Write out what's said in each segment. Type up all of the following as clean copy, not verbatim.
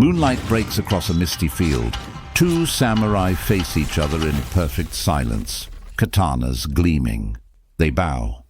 Moonlight breaks across a misty field. Two samurai face each other in perfect silence, katanas gleaming. They bow.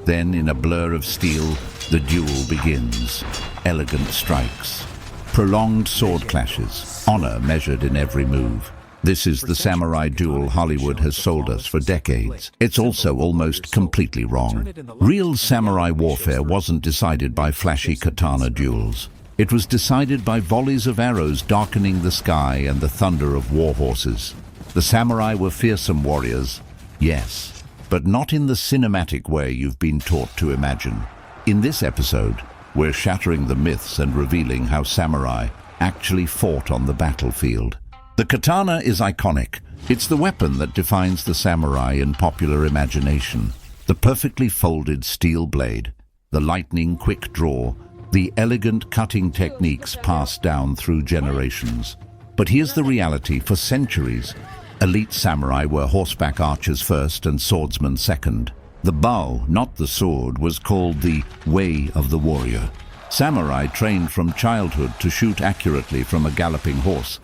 Then, in a blur of steel, the duel begins. Elegant strikes. Prolonged sword clashes, honor measured in every move. This is the samurai duel Hollywood has sold us for decades. It's also almost completely wrong. Real samurai warfare wasn't decided by flashy katana duels. It was decided by volleys of arrows darkening the sky and the thunder of war horses. The samurai were fearsome warriors, yes, but not in the cinematic way you've been taught to imagine. In this episode, we're shattering the myths and revealing how samurai actually fought on the battlefield. The katana is iconic. It's the weapon that defines the samurai in popular imagination. The perfectly folded steel blade, the lightning quick draw, the elegant cutting techniques passed down through generations. But here's the reality: for centuries, elite samurai were horseback archers first and swordsmen second. The bow, not the sword, was called the way of the warrior. Samurai trained from childhood to shoot accurately from a galloping horse,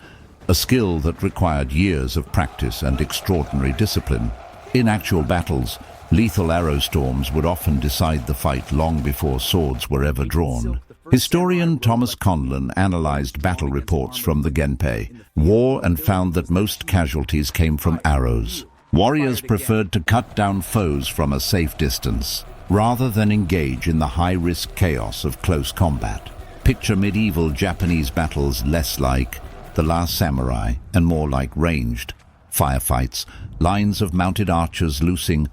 a skill that required years of practice and extraordinary discipline. In actual battles, lethal arrow storms would often decide the fight long before swords were ever drawn. Historian Thomas Conlon analyzed battle reports from the Genpei War and found that most casualties came from arrows. Warriors preferred to cut down foes from a safe distance, rather than engage in the high-risk chaos of close combat. Picture medieval Japanese battles less like The Last Samurai and more like ranged firefights, lines of mounted archers loosing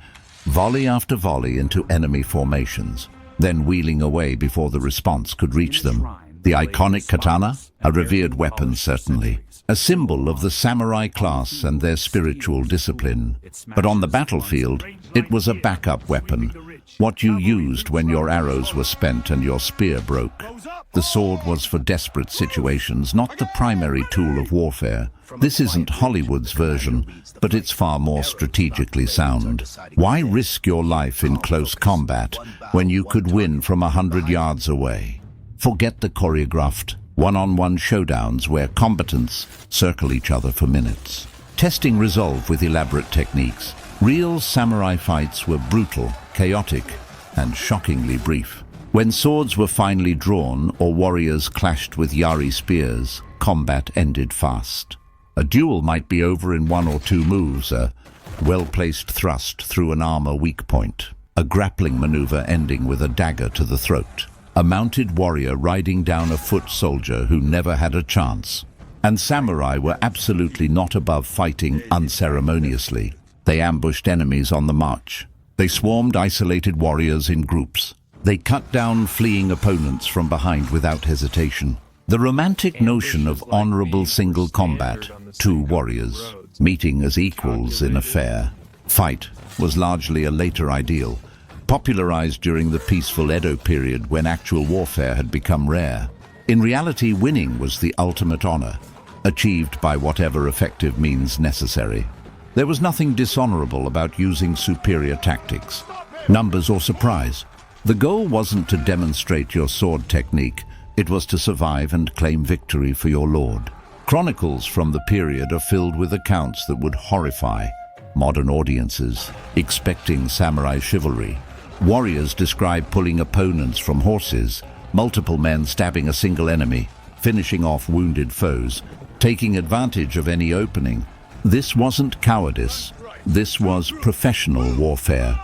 volley after volley into enemy formations, then wheeling away before the response could reach them. The iconic katana, a revered weapon certainly, a symbol of the samurai class and their spiritual discipline. But on the battlefield, it was a backup weapon, what you used when your arrows were spent and your spear broke. The sword was for desperate situations, not the primary tool of warfare. This isn't Hollywood's version, but it's far more strategically sound. Why risk your life in close combat when you could win from 100 yards away? Forget the choreographed one-on-one showdowns where combatants circle each other for minutes, testing resolve with elaborate techniques. Real samurai fights were brutal, chaotic, and shockingly brief. When swords were finally drawn or warriors clashed with yari spears, combat ended fast. A duel might be over in 1 or 2 moves, a well-placed thrust through an armor weak point, a grappling maneuver ending with a dagger to the throat, a mounted warrior riding down a foot soldier who never had a chance. And samurai were absolutely not above fighting unceremoniously. They ambushed enemies on the march. They swarmed isolated warriors in groups. They cut down fleeing opponents from behind without hesitation. The romantic notion of honorable single combat, 2 warriors meeting as equals in a fair fight, was largely a later ideal, popularized during the peaceful Edo period when actual warfare had become rare. In reality, winning was the ultimate honor, achieved by whatever effective means necessary. There was nothing dishonorable about using superior tactics, numbers or surprise. The goal wasn't to demonstrate your sword technique, it was to survive and claim victory for your lord. Chronicles from the period are filled with accounts that would horrify modern audiences expecting samurai chivalry. Warriors describe pulling opponents from horses, multiple men stabbing a single enemy, finishing off wounded foes, taking advantage of any opening. This wasn't cowardice, this was professional warfare,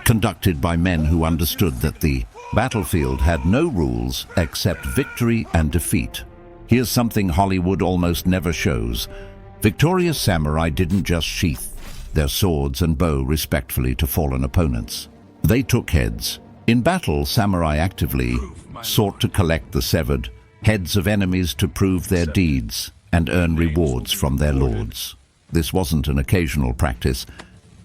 conducted by men who understood that the battlefield had no rules except victory and defeat. Here's something Hollywood almost never shows. Victorious samurai didn't just sheath their swords and bow respectfully to fallen opponents. They took heads. In battle, samurai actively sought to collect the severed heads of enemies to prove their deeds and earn rewards from their lords. This wasn't an occasional practice.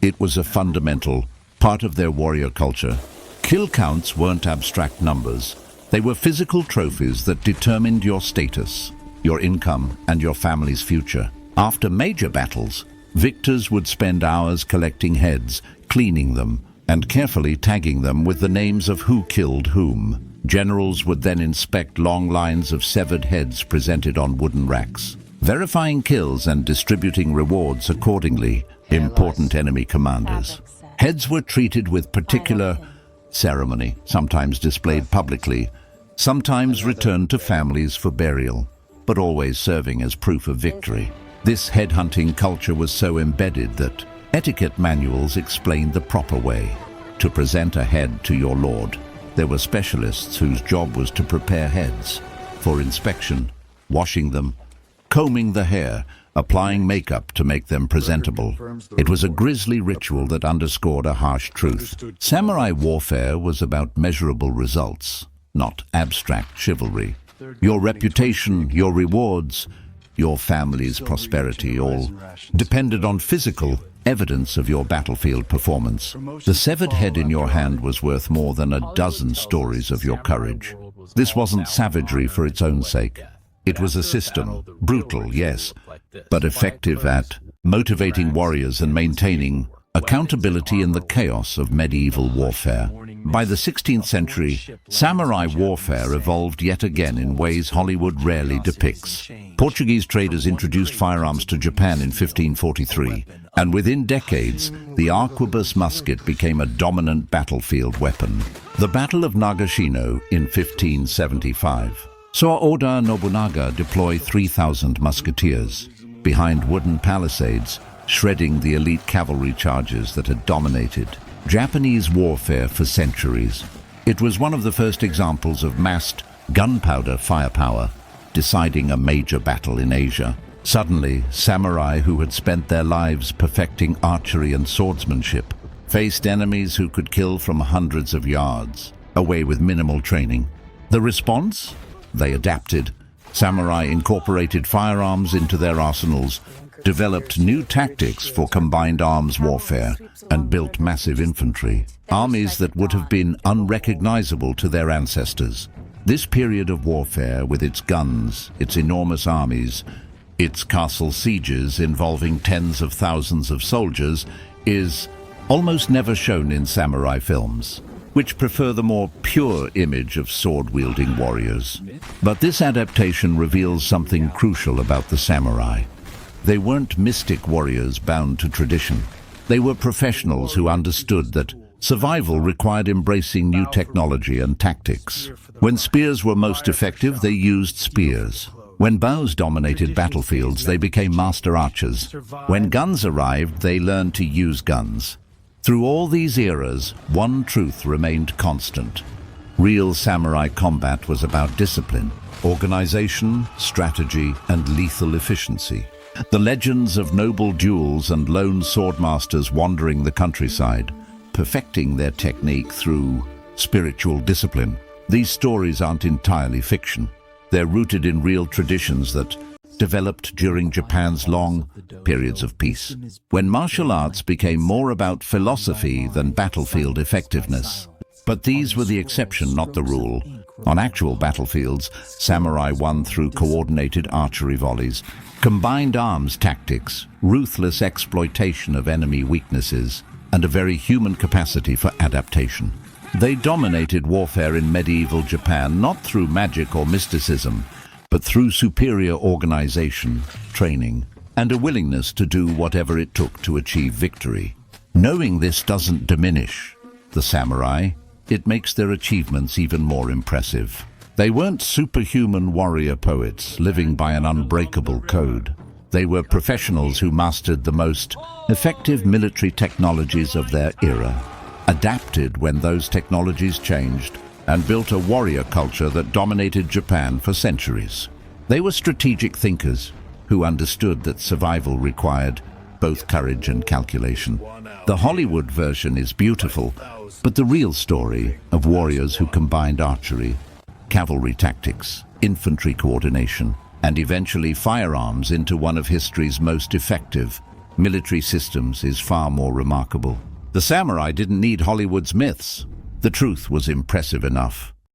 It was a fundamental part of their warrior culture. Kill counts weren't abstract numbers. They were physical trophies that determined your status, your income, and your family's future. After major battles, victors would spend hours collecting heads, cleaning them, and carefully tagging them with the names of who killed whom. Generals would then inspect long lines of severed heads presented on wooden racks, verifying kills and distributing rewards accordingly. Important enemy commanders. Heads were treated with particular ceremony, sometimes displayed publicly, sometimes returned to families for burial, but always serving as proof of victory. This head-hunting culture was so embedded that etiquette manuals explained the proper way to present a head to your lord. There were specialists whose job was to prepare heads for inspection, washing them, combing the hair, applying makeup to make them presentable. It was a grisly ritual that underscored a harsh truth. Samurai warfare was about measurable results, not abstract chivalry. Your reputation, your rewards, your family's prosperity all depended on physical evidence of your battlefield performance. The severed head in your hand was worth more than a dozen stories of your courage. This wasn't savagery for its own sake. It was a system, brutal, yes, but effective at motivating warriors and maintaining accountability in the chaos of medieval warfare. By the 16th century, samurai warfare evolved yet again in ways Hollywood rarely depicts. Portuguese traders introduced firearms to Japan in 1543, and within decades, the arquebus musket became a dominant battlefield weapon. The Battle of Nagashino in 1575 saw Oda Nobunaga deploy 3,000 musketeers behind wooden palisades, shredding the elite cavalry charges that had dominated Japanese warfare for centuries. It was one of the first examples of massed gunpowder firepower deciding a major battle in Asia. Suddenly, samurai who had spent their lives perfecting archery and swordsmanship faced enemies who could kill from hundreds of yards away with minimal training. The response? They adapted. Samurai incorporated firearms into their arsenals, developed new tactics for combined arms warfare, and built massive infantry, armies that would have been unrecognizable to their ancestors. This period of warfare, with its guns, its enormous armies, its castle sieges involving tens of thousands of soldiers, is almost never shown in samurai films, which prefer the more pure image of sword-wielding warriors. But this adaptation reveals something crucial about the samurai. They weren't mystic warriors bound to tradition. They were professionals who understood that survival required embracing new technology and tactics. When spears were most effective, they used spears. When bows dominated battlefields, they became master archers. When guns arrived, they learned to use guns. Through all these eras, one truth remained constant. Real samurai combat was about discipline, organization, strategy, and lethal efficiency. The legends of noble duels and lone swordmasters wandering the countryside, perfecting their technique through spiritual discipline. These stories aren't entirely fiction. They're rooted in real traditions that developed during Japan's long periods of peace, when martial arts became more about philosophy than battlefield effectiveness. But these were the exception, not the rule. On actual battlefields, samurai won through coordinated archery volleys, combined arms tactics, ruthless exploitation of enemy weaknesses, and a very human capacity for adaptation. They dominated warfare in medieval Japan not through magic or mysticism, but through superior organization, training, and a willingness to do whatever it took to achieve victory. Knowing this doesn't diminish the samurai. It makes their achievements even more impressive. They weren't superhuman warrior poets living by an unbreakable code. They were professionals who mastered the most effective military technologies of their era, adapted when those technologies changed, and built a warrior culture that dominated Japan for centuries. They were strategic thinkers who understood that survival required both courage and calculation. The Hollywood version is beautiful, but the real story of warriors who combined archery, cavalry tactics, infantry coordination, and eventually firearms into one of history's most effective military systems is far more remarkable. The samurai didn't need Hollywood's myths. The truth was impressive enough.